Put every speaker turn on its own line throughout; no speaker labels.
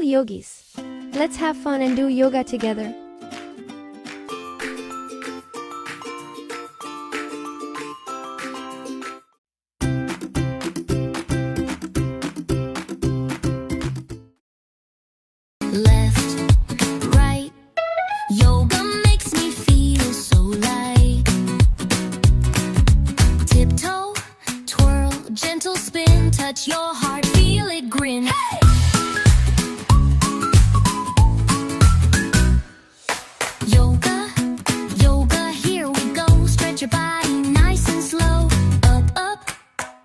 yogis. Let's have fun and do yoga together.
Left, right, yoga makes me feel so light. Tiptoe, twirl, gentle spin, touch your heart, feel it grin. Hey! Yoga, yoga, here we go. Stretch your body nice and slow. Up, up,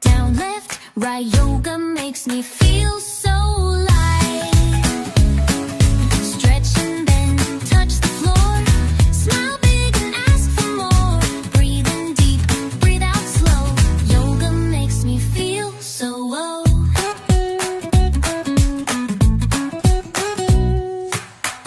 down, left, right. Yoga makes me feel so light. Stretch and bend, touch the floor. Smile big and ask for more. Breathe in deep, breathe out slow. Yoga makes me feel so low.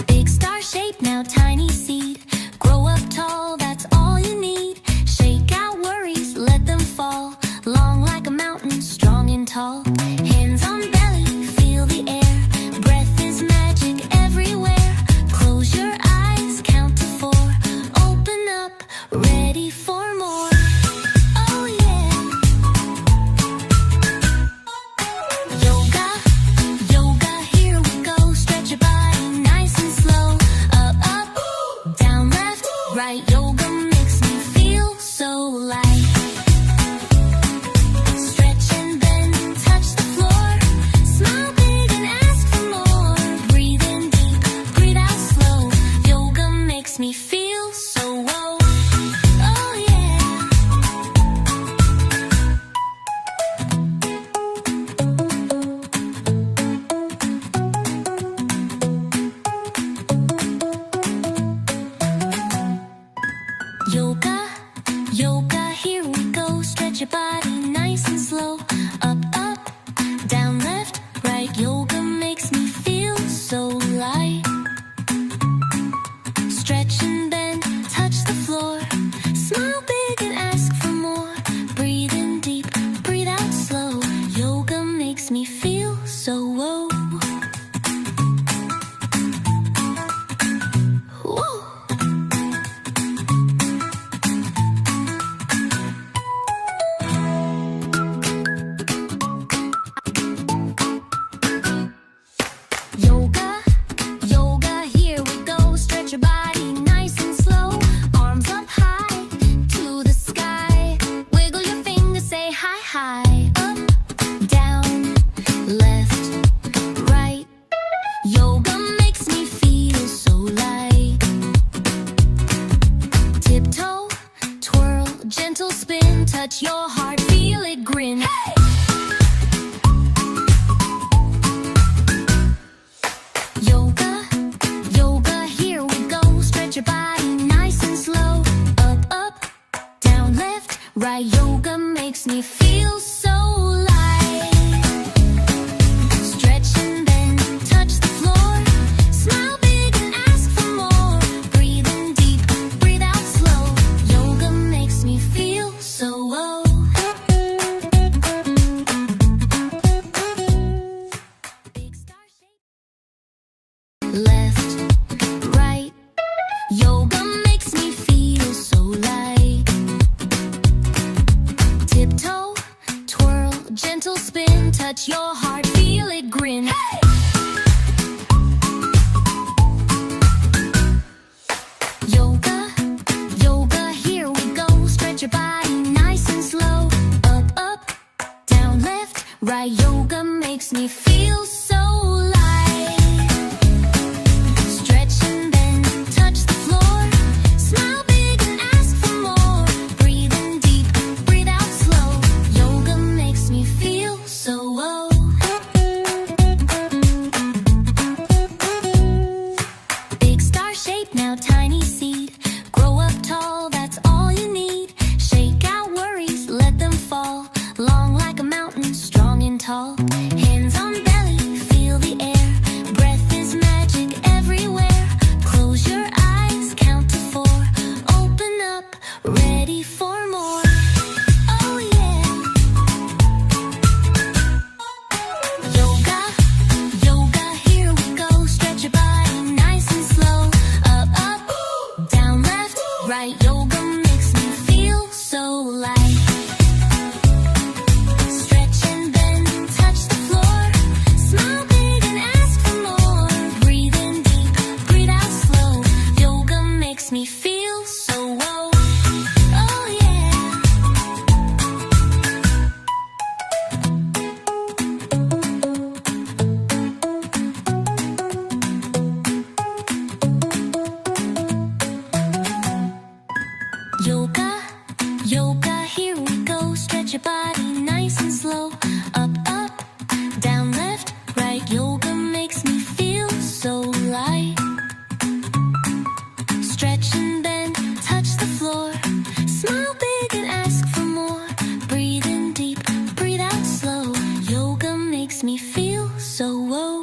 Big star shape, now tiny seed. Grow up tall, that's all you need. Shake out worries, let them fall. Long like a mountain, strong and tall. Hands on belly, feel the air. Breath is magic everywhere. Close your eyes, count to 4. Open up, ready for more. Oh yeah. Yoga, yoga, here we go. Stretch your body nice and slow. Up, up, down, left, right. Yoga makes me feel so light. Stretch and bend, touch the floor. Smile big and ask for more. Breathe in deep, breathe out slow. Yoga makes me feel so low. Oh yeah. Yoga, yoga, here we go. Stretch your body nice and slow. Up, up, down, left, right. Yoga makes me feel so light. Stretch and bend, touch the floor. Smile big and ask for more. Breathe in deep, breathe out slow. Yoga makes me feel so low. Woo! Yoga, yoga, here we go. Stretch your body nice and slow. Arms up high to the sky. Wiggle your fingers, say hi, hi. Up, down, left, right. Yoga makes me feel so light. Tiptoe, twirl, gentle spin. Touch your heart, feel it grin. Hey! Yoga, yoga, here we go. Stretch your body nice and slow. Up, up, down, left, right. Yoga makes me feel so light. Stretch and bend, touch the floor. Smile big and ask for more. Breathe in deep, breathe out slow. Yoga makes me feel so low. Big star shape. Left, right, yoga makes me feel so light. Tiptoe, twirl, gentle spin, touch your heart, feel it grin. Hey! Yoga, yoga, here we go. Stretch your body nice and slow. Up, up, down, left, right. Yoga makes me feel so light. Stretch and bend, touch the floor. Smile big and ask for more. Breathe in deep, breathe out slow. Yoga makes me feel so low. Big star shape, now tiny seed. Grow up tall, that's all you need. Shake out worries, let them fall. Long like a mountain, strong and tall. Hands on belly, feel the air. Breath is magic everywhere. Close your eyes, count to 4. Open up, ready for more. Oh yeah. Yoga, yoga, here we go. body nice and slow. Up, up, down, left, right. Yoga makes me feel so light. Stretch and bend, touch the floor. Smile big and ask for more. Breathe in deep, breathe out slow. Yoga makes me feel so whoa.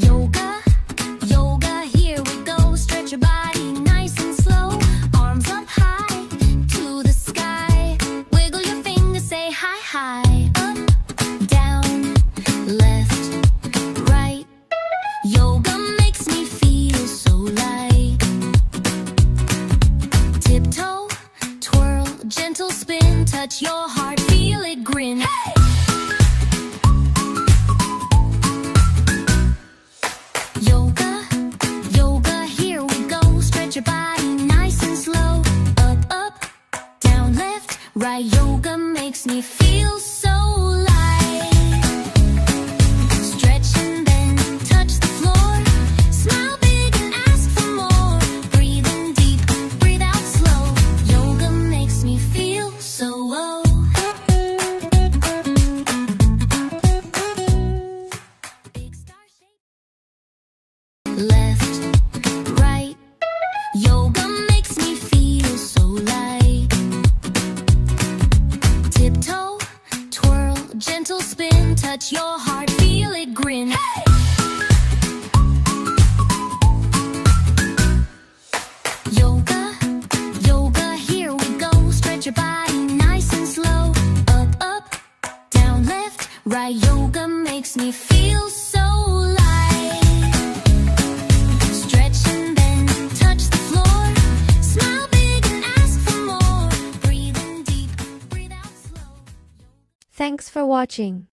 Yoga, yoga, here we go. Stretch your body nice and slow. Arms up high to the sky. Wiggle your fingers, say hi, hi. Up, down, left, right. Yoga makes me feel so light. Tiptoe, twirl, gentle spin. Touch your heart, feel it grin. Hey! Yoga, yoga, here we go. Stretch your body nice and slow. Up, up, down, left, right. Yoga makes me feel so light. Stretch and bend, touch the floor. Smile big and ask for more. Breathe in deep, breathe out slow. Yoga makes me feel so low. Big star shape. Left, right. Yoga makes me feel so light. Tiptoe, twirl, gentle spin. Touch your heart, feel it grin. Hey! Yoga, yoga, here we go. Stretch your body nice and slow. Up, up, down, left, right. Yoga makes me feel so light. Stretch and bend, touch the floor. Smile big and ask for more. Breathe in deep, breathe out slow.
Thanks for watching.